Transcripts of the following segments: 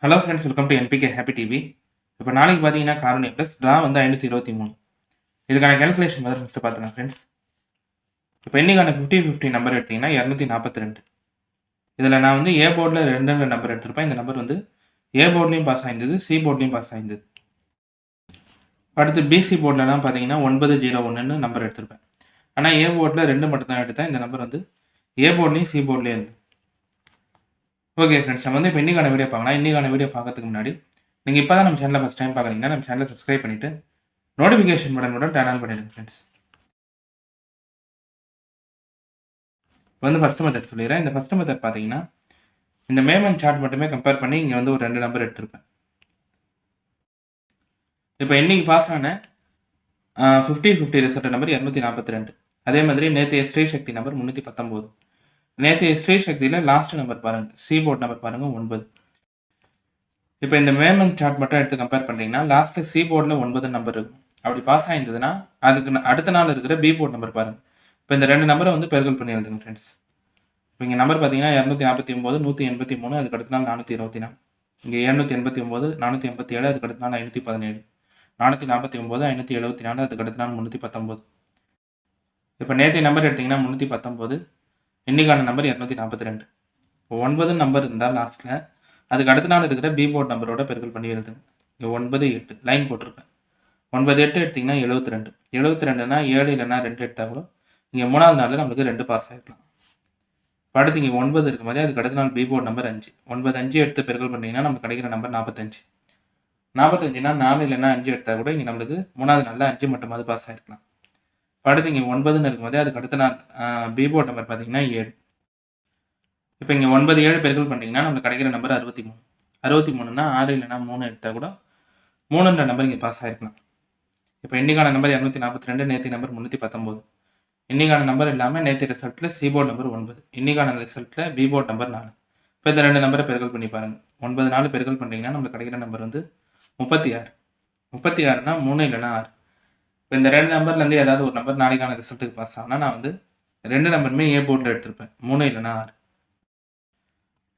Hello friends, welcome to NPK happy TV. இப்போ நாளைக்கு பார்த்தீங்கன்னா கார்னே ப்ளஸ் ட்ரா வந்து 523. இதுக்கான கேல்குலேஷன் முதல்ல ஃபஸ்ட்டு பார்த்துக்கலாம் ஃப்ரெண்ட்ஸ். இப்போ இன்னைக்கான 50-50 நம்பர் எடுத்தீங்கன்னா 242. இதில் நான் வந்து ஏ போர்டில் ரெண்டு நம்பர் எடுத்திருப்பேன். இந்த நம்பர் வந்து ஏ போர்ட்லேயும் பாஸ் ஆயிருந்தது, சி போர்ட்லேயும் பாஸ் ஆயிருந்தது. அடுத்து பிசி போர்ட்லலாம் பார்த்தீங்கன்னா 901ன்னு நம்பர் எடுத்திருப்பேன். ஆனால் ஏ போர்டில் 2 மட்டும் தான் எடுத்தேன். இந்த நம்பர் வந்து ஏ போர்ட்லேயும் சி போர்ட்லேயும் இருந்து. ஓகே ஃப்ரெண்ட்ஸ், நம்ம வந்து இப்போ இன்னைக்கான வீடியோ பார்க்கலாம். இன்னைக்கான வீடியோ பார்க்கறதுக்கு முன்னாடி நீங்கள் இப்போ தான் நம்ம சேனலை ஃபஸ்ட் டைம் பார்க்குறீங்கன்னா நம்ம சேனலை சப்ஸ்கிரைப் பண்ணிவிட்டு நோட்டிஃபிகேஷன் பட்டன் டர்ன் ஆன் பண்ணிடுங்க ஃப்ரெண்ட்ஸ். இப்போ வந்து ஃபஸ்ட் மெத்தட் சொல்லிடுறேன். இந்த ஃபஸ்ட் மெத்தட் பார்த்தீங்கன்னா இந்த மேமன் சார்ட் மட்டுமே கம்பேர் பண்ணி இங்கே வந்து ஒரு 2 நம்பர் எடுத்திருப்பேன். இப்போ இன்னைக்கு பாஸ் ஆன 50-50 ரிசல்ட் நம்பர் 242. அதே மாதிரி நேற்று ஸ்ரீ சக்தி நம்பர் 319. நேற்று ஸ்ரீ சக்தியில் லாஸ்ட் நம்பர் பாருங்கள், சி போர்ட் நம்பர் பாருங்கள் 9. இப்போ இந்த மேமன் சார்ட் மட்டும் எடுத்து கம்பேர் பண்ணுறீங்கன்னா லாஸ்ட்டில் சி போர்டில் 9 நம்பர் இருக்கும். அப்படி பாஸ் ஆயிருந்ததுன்னா அதுக்கு அடுத்த நாள் இருக்கிற பி போர்ட் நம்பர் பாருங்கள். இப்போ இந்த 2 நம்பரை வந்து பெருக்கல் பண்ணி எழுதுங்க ஃப்ரெண்ட்ஸ். இப்போ இங்கே நம்பர் பார்த்தீங்கன்னா 249, 183, அதுக்கு அடுத்த நாள் 424. இங்கே 789, 487, அதுக்கு அடுத்த நாள் 517, 449, 574, அதுக்கு அடுத்த நாள் 319. இப்போ நேற்றைய நம்பர் எடுத்திங்கன்னா 319, இன்றைக்கான நம்பர் 242. இப்போ 9 நம்பர் இருந்தால் லாஸ்ட்டில் அதுக்கு அடுத்த நாள் இருக்கிற பி போர்ட் நம்பரோட பெருக்கல் பண்ணி எழுதுங்க. இங்கே 9, 8 லைன் போட்டிருப்பேன். 9, 8 எடுத்திங்கன்னா 72. 72னா 7 இல்லைனா 2 எடுத்தால் கூட இங்கே 3வது நாளில் நம்மளுக்கு 2 பாஸ் ஆகிருக்கலாம். அடுத்து இங்கே 9 இருக்கும் போதே அதுக்கு அடுத்த நாள் பி போர்ட் நம்பர் 5. 9, 5 எடுத்து பெருக்கல் பண்ணிங்கன்னா நமக்கு கிடைக்கிற நம்பர் 45. 45னா 4 இல்லைனா 5 எடுத்தால் கூட இங்கே நம்மளுக்கு 3வது நாளில் 5 மட்டுமாவது பாஸ் ஆகிருக்கலாம். அடுத்து இங்கே 9ன்னு இருக்கும்போதே அதுக்கு அடுத்த நாள் பி போர்ட் நம்பர் பார்த்தீங்கன்னா 7. இப்போ இங்கே 9, 7 பெருக்கல் பண்ணிங்கன்னா நமக்கு கிடைக்கிற நம்பர் 63. 63னா 6 இல்லைனா 3 எடுத்தால் கூட 3ன்ற நம்பர் இங்கே பாஸ் ஆகிருக்கலாம். இப்போ இன்றைக்கான நம்பர் 242, நேற்று நம்பர் 319. இன்றைக்கான நம்பர் இல்லாமல் நேற்று ரிசல்ட்டில் சி போர்ட் நம்பர் 9, இன்றைக்கான ரிசல்ட்டில் பி போர்ட் நம்பர் 4. இப்போ இந்த 2 நம்பரை பெருக்கல் பண்ணி பாருங்கள். 9, 4 பெருக்கல் பண்ணிங்கன்னா நம்மளுக்கு கிடைக்கிற நம்பர் வந்து 36. 36னா 3 இல்லைனா 6. இப்போ இந்த 2 நம்பர்லேருந்து ஏதாவது ஒரு நம்பர் நாளைக்கான ரிசல்ட்டுக்கு பாஸ் ஆனால் நான் வந்து 2 நம்பருமே ஏ போர்டில் எடுத்திருப்பேன், 3 இல்லைனா 6.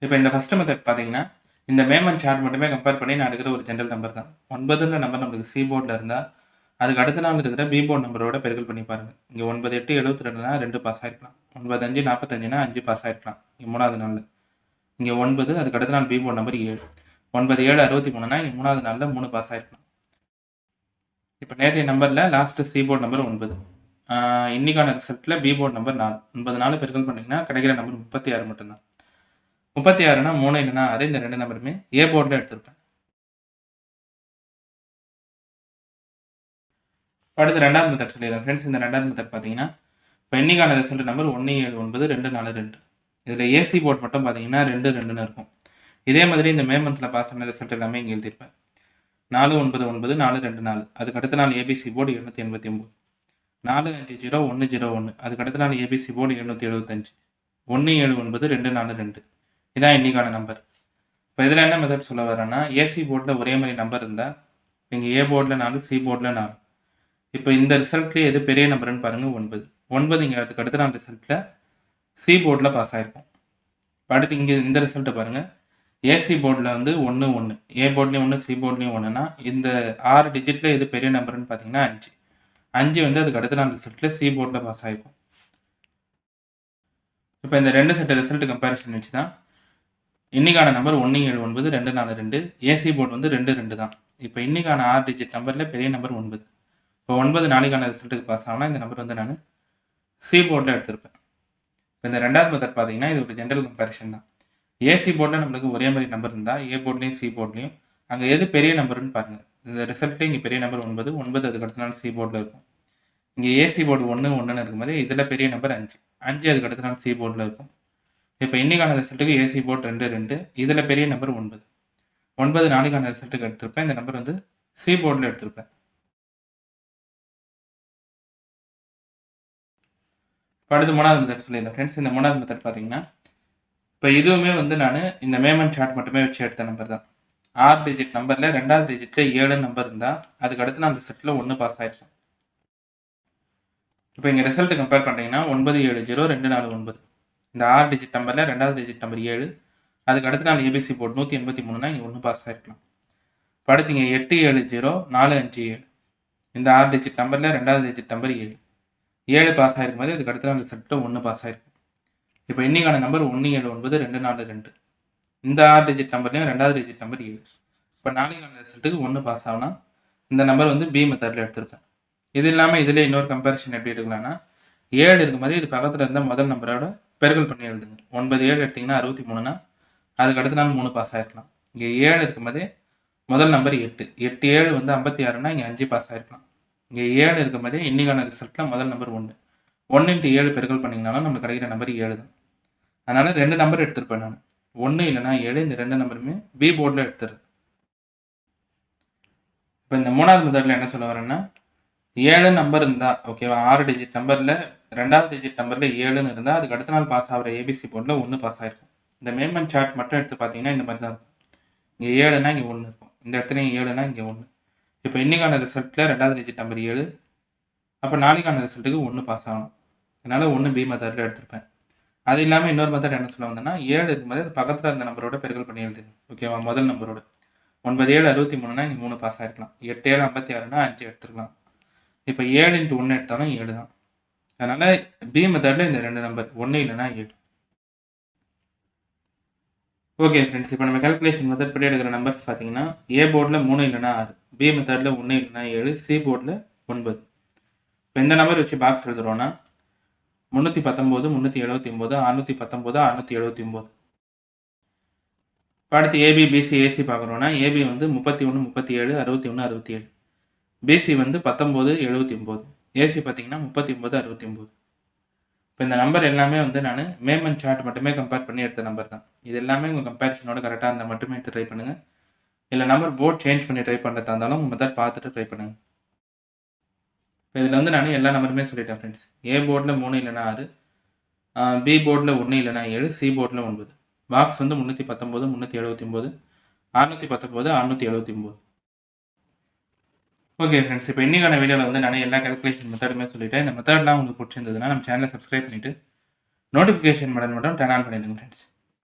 இப்போ இந்த ஃபஸ்ட் மெத்தட் பார்த்தீங்கன்னா இந்த மேமன் சார்ட் மட்டுமே கம்பேர் பண்ணி நான் எடுக்கிற ஒரு ஜென்ரல் நம்பர் தான். 9ன்ற நம்பர் நம்மளுக்கு சி போர்டில் இருந்தால் அதுக்கு அடுத்த நாள் இருக்கிற பி போர்ட் நம்பரோட பெருக்கல் பண்ணி பாருங்கள். இங்கே 9, 8, 72னா 2 பாஸ் ஆகிருக்கலாம். 9, 5, 45னா 5 பாஸ் ஆகிருக்கலாம் இங்கே 3வது நாளில். இங்கே 9, அதுக்கு அடுத்த நாள் பி போர்ட் நம்பர் 7. 9, 7, 63னா இங்கே 3வது நாளில் 3 பாஸ் ஆகிருக்கலாம். இப்போ நேற்றைய நம்பரில் லாஸ்ட்டு சி போர்ட் நம்பர் 9, இன்றைக்கான ரிசல்ட்டில் பி போர்ட் நம்பர் 4. 9, 4 பெருக்கல் பண்ணிங்கன்னா கிடைக்கிற நம்பர் 36 மட்டும்தான். 36னா 3 இல்லைனா 6, இந்த 2 நம்பருமே ஏ போர்டில் எடுத்திருப்பேன். அடுத்து 2வது மெத்தட் சொல்லிடுறேன் ஃப்ரெண்ட்ஸ். இந்த 2வது மெத்தட் பார்த்தீங்கன்னா இப்போ இன்றைக்கான ரிசல்ட் நம்பர் 179, 242. இதில் ஏசி போர்ட் மட்டும் பார்த்தீங்கன்னா 2, 2ன்னு இருக்கும். இதே மாதிரி இந்த மே மந்தில் பாஸ் ஆன ரிசல்ட் எல்லாமே இங்கே எழுதியிருப்பேன். 499, 424, அதுக்கு அடுத்த நாள் ஏபிசி போர்டு 789, 450, 101, அதுக்கு அடுத்த நாள் ஏபிசி போர்டு 775, 179, 242. இதான் இன்றைக்கான நம்பர். இப்போ இதில் என்ன மெத்தட் சொல்ல வரேன்னா ஏசி போர்டில் ஒரே மாதிரி நம்பர் இருந்தால் இங்கே ஏ போர்டில் 4, சி போர்டில் 4. இப்போ இந்த ரிசல்ட்லேயே எது பெரிய நம்பர்னு பாருங்கள், 9. 9 இங்கே அதுக்கு அடுத்த நாள் ரிசல்ட்டில் சி போர்டில் பாஸ் ஆகிருக்கும். அடுத்து இங்கே இந்த ரிசல்ட்டை பாருங்கள், ஏசி போர்டில் வந்து 1, 1, ஏ போர்ட்லேயும் 1, சி போர்ட்லேயும் 1னா இந்த 6 டிஜிட்டில் எது பெரிய நம்பர்னு பார்த்தீங்கன்னா 5. 5 வந்து அதுக்கு அடுத்த நாள் ரிசல்ட்டில் சி போர்டில் பாஸ் ஆகிருக்கும். இப்போ இந்த 2 செட் ரிசல்ட் கம்பேரிசன் வச்சு தான் இன்றைக்கான நம்பர் 179, 242, ஏசி போர்டு வந்து 2, 2 தான். இப்போ இன்றைக்கான 6 டிஜிட் நம்பரில் பெரிய நம்பர் 9. இப்போ 9 நாளைக்கான ரிசல்ட்டுக்கு பாஸ் ஆனால் இந்த நம்பர் வந்து நான் சி போர்டில் எடுத்திருப்பேன். இப்போ இந்த 2வது மெத்தட் பார்த்தீங்கன்னா இது ஒரு ஜென்ரல் கம்பேரிஷன் தான். ஏசி போர்டில் நம்மளுக்கு ஒரே மாதிரி நம்பர் இருந்தால் ஏ போர்ட்லேயும் சி போர்ட்லேயும் அங்கே எது பெரிய நம்பர்னு பாருங்கள். இந்த ரிசல்ட்டே இங்கே பெரிய நம்பர் 9, 9 அதுக்கு அடுத்த நாள் சி போர்டில் இருக்கும். இங்கே ஏசி போர்டு 1, 1ன்னு இருக்கும்போது இதில் பெரிய நம்பர் 5, 5 அதுக்கு அடுத்த நாள் சி போர்டில் இருக்கும். இப்போ இன்றைக்கான ரிசல்ட்டுக்கு ஏசி போர்டு 2, 2, இதில் பெரிய நம்பர் 9. 9 நாளைக்கான ரிசல்ட்டுக்கு எடுத்திருப்பேன். இந்த நம்பர் வந்து சி போர்டில் எடுத்திருப்பேன். அடுத்து 3வது மெத்தட் சொல்லியிருந்தேன் ஃப்ரெண்ட்ஸ். இந்த 3வது மெத்தட் பார்த்தீங்கன்னா இப்போ இதுவுமே வந்து நான் இந்த மேமன் சார்ட் மட்டுமே வச்சு எடுத்த நம்பர் தான். 6 டிஜிட் நம்பரில் 2வது டிஜிட்டில் 7 நம்பர் இருந்தால் அதுக்கு அடுத்து நான் ரிசல்ட்டில் 1 பாஸ் ஆகிடுச்சேன். இப்போ இங்கே ரிசல்ட்டு கம்பேர் பண்ணிட்டீங்கன்னா 970, 249, இந்த 6 டிஜிட் நம்பரில் 2வது டிஜிட் நம்பர் 7, அதுக்கு அடுத்த நாள் ஏபிசி போர்டு 183னா இங்கே 1 பாஸ் ஆகிருக்கலாம். இப்போ அடுத்து இங்கே 870 457 இந்த 6 டிஜிட் நம்பரில் 2வது டிஜிட் நம்பர் 7 பாஸ் ஆகிருக்கும் போது இதுக்கு அடுத்த நாள் ரிசல்ட்டில் 1 பாஸ் ஆகிருக்கும். இப்போ இன்னைக்கான நம்பர் 179 242 இந்த 6 டிஜிட் நம்பர்லையும் 2வது டிஜிட் நம்பர் 7. இப்போ நாளைக்கான ரிசல்ட்டுக்கு 1 பாஸ் ஆகுனா இந்த நம்பர் வந்து பி மெத்தடில் எடுத்திருப்பேன். இது இல்லாமல் இதில் இன்னொரு கம்பேரிஷன் எப்படி எடுக்கலாம்னா 7 இருக்கும்போது இது பக்கத்தில் இருந்த முதல் நம்பரோட பெருக்கல் பண்ணி எழுதுங்க. 9 7 எடுத்திங்கன்னா 63னா அதுக்கு அடுத்த நாள் 3 பாஸ் ஆகிருக்கலாம். இங்கே 7 இருக்கும்போதே முதல் நம்பர் 8 8 7 வந்து 56னா இங்கே 5 பாஸ் ஆகிருக்கலாம். இங்கே 7 இருக்கும்போதே இன்னைக்கான ரிசல்ட்டில் முதல் நம்பர் 1 1 × 7 பெருக்கல் பண்ணிங்கனாலும் நம்மளுக்கு கிடைக்கிற நம்பர் 7 தான். அதனால் 2 நம்பர் எடுத்திருப்பேன் நான், 1 இல்லைனா 7. இந்த 2 நம்பருமே பி போர்டில் எடுத்துருது. இப்போ இந்த 3வது மெத்தடில் என்ன சொல்ல வரேன்னா 7 நம்பர் இருந்தால் ஓகேவா, 6 டிஜிட் நம்பரில் 2வது டிஜிட் நம்பரில் 7ன்னு இருந்தால் அதுக்கு அடுத்த நாள் பாஸ் ஆகிற ஏபிசி போர்டில் 1 பாஸ் ஆகிருக்கும். இந்த மேமெண்ட் சார்ட் மட்டும் எடுத்து பார்த்தீங்கன்னா இந்த மாதிரி தான் இருக்கும். இங்கே 7னா இங்கே 1 இருக்கும், இந்த இடத்துலையும் 7னா இங்கே 1. இப்போ இன்றைக்கான ரிசல்ட்டில் 2வது டிஜிட் நம்பர் 7. அப்போ நாளைக்கான ரிசல்ட்டுக்கு 1 பாஸ் ஆகணும். அதனால் 1 பி மெத்தடில் எடுத்திருப்பேன். அது இல்லாமல் இன்னொரு மெத்தட் என்ன சொல்ல வந்தேன்னா 7 இருக்கும்போது அது பக்கத்தில் இருந்த நம்பரோட பெருக்கல் பண்ணி எழுதுங்க ஓகேவா, முதல் நம்பரோட 9 7 63னா இங்கே 3 பாஸ் ஆகிருக்கலாம். 8 7 56னா 5 எடுத்துருக்கலாம். இப்போ 7 × 1 எடுத்தாலும் 7 தான். அதனால் பி மெத்தடில் இந்த 2 நம்பர் 1 இல்லைனா 7. ஓகே ஃப்ரெண்ட்ஸ், இப்போ நம்ம கால்குலேஷன் மெத்தட் படி எடுக்கிற நம்பர்ஸ் பார்த்தீங்கன்னா ஏ போர்டில் 3 இல்லைனா 6, பி மெத்தடில் 1 இல்லைனா 7, சி போர்டில் 9. இப்போ இந்த நம்பர் வச்சு பாக்ஸ் எழுதுறோன்னா 319 379 619 679. இப்போ அடுத்து ஏபி பிசி ஏசி பார்க்குறோன்னா ஏபி வந்து 31 37 61 67, பிசி வந்து 19 79, ஏசி பார்த்தீங்கன்னா 39 69. இப்போ இந்த நம்பர் எல்லாமே வந்து நான் மேமெண்ட் சார்ட் மட்டுமே கம்பேர் பண்ணி எடுத்த நம்பர் தான். இது எல்லாமே உங்கள் கம்பேரிஷனோட கரெக்டாக இருந்தால் மட்டுமே எடுத்து ட்ரை பண்ணுங்கள். இல்லை நம்பர் போர்ட் சேஞ்ச் பண்ணி ட்ரை பண்ணுறதா இருந்தாலும் உங்கள் மெத்தட் பார்த்துட்டு ட்ரை பண்ணுங்கள். இப்போ இதில் வந்து நான் எல்லா நம்பருமே சொல்லிட்டேன் ஃப்ரெண்ட்ஸ். ஏ போர்டில் 3 இல்லைனா 6, பி போர்டில் 1 இல்லைனா 7, சி போர்டில் 9. பாக்ஸ் வந்து 319 379 619 679. ஓகே ஃப்ரெண்ட்ஸ், இப்போ இன்றைக்கான வீடியோவில் வந்து நான் எல்லா கால்குலேஷன் மெத்தடுமே சொல்லிட்டேன். இந்த மெத்தட்லாம் உங்களுக்கு பிடிச்சிருந்ததுன்னா நம்ம சேனலை சப்ஸ்கிரைப் பண்ணிவிட்டு நோட்டிஃபிகேஷன் பட்டன் மட்டும் டர்ன் ஆன் பண்ணிடுங்க ஃப்ரெண்ட்ஸ்.